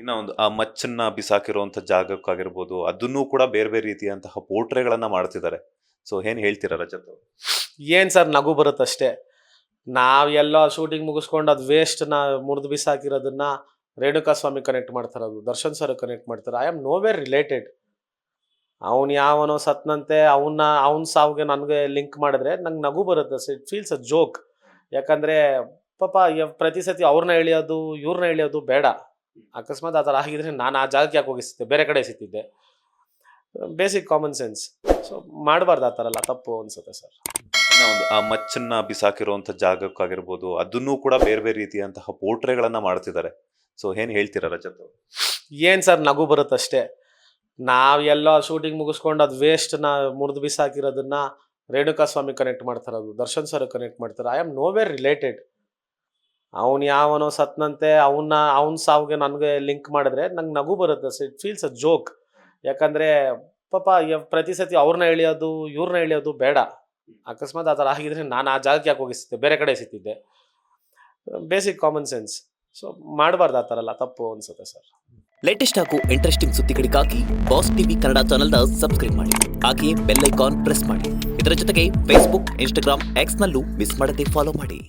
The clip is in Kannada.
ಇನ್ನ ಒಂದು ಆ ಮಚ್ಚನ್ನ ಬಿಸಾಕಿರುವಂತ ಜಾಗಕ್ಕಾಗಿರ್ಬೋದು, ಅದನ್ನೂ ಕೂಡ ಬೇರೆ ಬೇರೆ ರೀತಿಯಂತಹ ಪೋರ್ಟ್ರೇಗಳನ್ನ ಮಾಡ್ತಿದ್ದಾರೆ. ಸೊ ಏನ್ ಹೇಳ್ತೀರಾ ರಜತ್ ಅವ್ರು? ಏನ್ ಸರ್ ನಗು ಬರುತ್ತಷ್ಟೇ. ನಾವ್ ಎಲ್ಲೋ ಶೂಟಿಂಗ್ ಮುಗಿಸ್ಕೊಂಡು ಅದು ವೇಸ್ಟ್ನ ಮುರಿದು ಬಿಸಾಕಿರೋದನ್ನ ರೇಣುಕಾ ಸ್ವಾಮಿ ಕನೆಕ್ಟ್ ಮಾಡ್ತಾರದು, ದರ್ಶನ್ ಸರ್ ಕನೆಕ್ಟ್ ಮಾಡ್ತಾರೆ. I am no wear related. ಅವನು ಯಾವನೋ ಸತ್ನಂತೆ ಅವನ ಸಾವಿಗೆ ನನಗೆ ಲಿಂಕ್ ಮಾಡಿದ್ರೆ ನಂಗೆ ನಗು ಬರುತ್ತೆ. It feels a joke. ಯಾಕಂದ್ರೆ ಪಾಪ ಪ್ರತಿ ಸತಿ ಅವ್ರನ್ನ ಎಳಿಯೋದು ಇವ್ರನ್ನ ಎಳಿಯೋದು ಬೇಡ. ಅಕಸ್ಮಾತ್ ಆ ಥರ ಆಗಿದ್ರೆ ನಾನು ಆ ಜಾಗಕ್ಕೆ ಯಾಕೆ ಹೋಗಿಸ್ತಿದ್ದೆ, ಬೇರೆ ಕಡೆ ಎಸಿತಿದ್ದೆ. Basic common sense. ಸೊ ಮಾಡಬಾರ್ದು ಆ ಥರ ಎಲ್ಲ, ತಪ್ಪು ಅನ್ಸುತ್ತೆ ಸರ್. ಇನ್ನ ಒಂದು ಆ ಮಚ್ಚನ್ನ ಬಿಸಾಕಿರುವಂತ ಜಾಗಕ್ಕಾಗಿರ್ಬೋದು, ಅದನ್ನೂ ಕೂಡ ಬೇರೆ ಬೇರೆ ರೀತಿಯಂತಹ ಪೋರ್ಟ್ರೇಗಳನ್ನ ಮಾಡ್ತಿದ್ದಾರೆ. ಸೊ ಏನ್ ಹೇಳ್ತೀರಾ ರಜತ್ ಅವ್ರು? ಏನ್ ಸರ್ ನಗು ಬರುತ್ತಷ್ಟೇ. ನಾವ್ ಎಲ್ಲೋ ಶೂಟಿಂಗ್ ಮುಗಿಸ್ಕೊಂಡು ಅದು ವೇಸ್ಟ್ನ ಮುರಿದು ಬಿಸಾಕಿರೋದನ್ನ ರೇಣುಕಾ ಸ್ವಾಮಿ ಕನೆಕ್ಟ್ ಮಾಡ್ತಾರದು, ದರ್ಶನ್ ಸರ್ ಕನೆಕ್ಟ್ ಮಾಡ್ತಾರೆ. I am no wear related. ಅವನು ಯಾವನೋ ಸತ್ನಂತೆ ಅವನ ಸಾವಿಗೆ ನನಗೆ ಲಿಂಕ್ ಮಾಡಿದ್ರೆ ನಂಗೆ ನಗು ಬರುತ್ತೆ. It feels a joke. ಯಾಕಂದ್ರೆ ಪಾಪ ಪ್ರತಿ ಸತಿ ಅವ್ರನ್ನ ಎಳಿಯೋದು ಇವ್ರನ್ನ ಎಳಿಯೋದು ಬೇಡ. ಅಕಸ್ಮಾತ್ ಆ ಥರ ಆಗಿದ್ರೆ ನಾನು ಆ ಜಾಗಕ್ಕೆ ಯಾಕೆ ಹೋಗಿಸ್ತಿದ್ದೆ, ಬೇರೆ ಕಡೆ ಎಸಿತಿದ್ದೆ. Basic common sense. ಸೊ ಮಾಡಬಾರ್ದು ಆ ಥರ ಎಲ್ಲ, ತಪ್ಪು ಅನ್ಸುತ್ತೆ ಸರ್. ಲೇಟೆಸ್ಟ್ ಹಾಗೂ ಇಂಟ್ರೆಸ್ಟಿಂಗ್ ಸುದ್ದಿಗಳಿಗಾಗಿ ಬಾಸ್ ಟಿವಿ ಕನ್ನಡ ಚಾನೆಲ್ನ ಸಬ್ಸ್ಕ್ರೈಬ್ ಮಾಡಿ. ಹಾಗೆಯೇ ಬೆಲ್ ಐಕಾನ್ ಪ್ರೆಸ್ ಮಾಡಿ. ಇದರ ಜೊತೆಗೆ ಫೇಸ್ಬುಕ್, ಇನ್ಸ್ಟಾಗ್ರಾಮ್, ಎಕ್ಸ್ನಲ್ಲೂ ಮಿಸ್ ಮಾಡದೆ ಫಾಲೋ ಮಾಡಿ.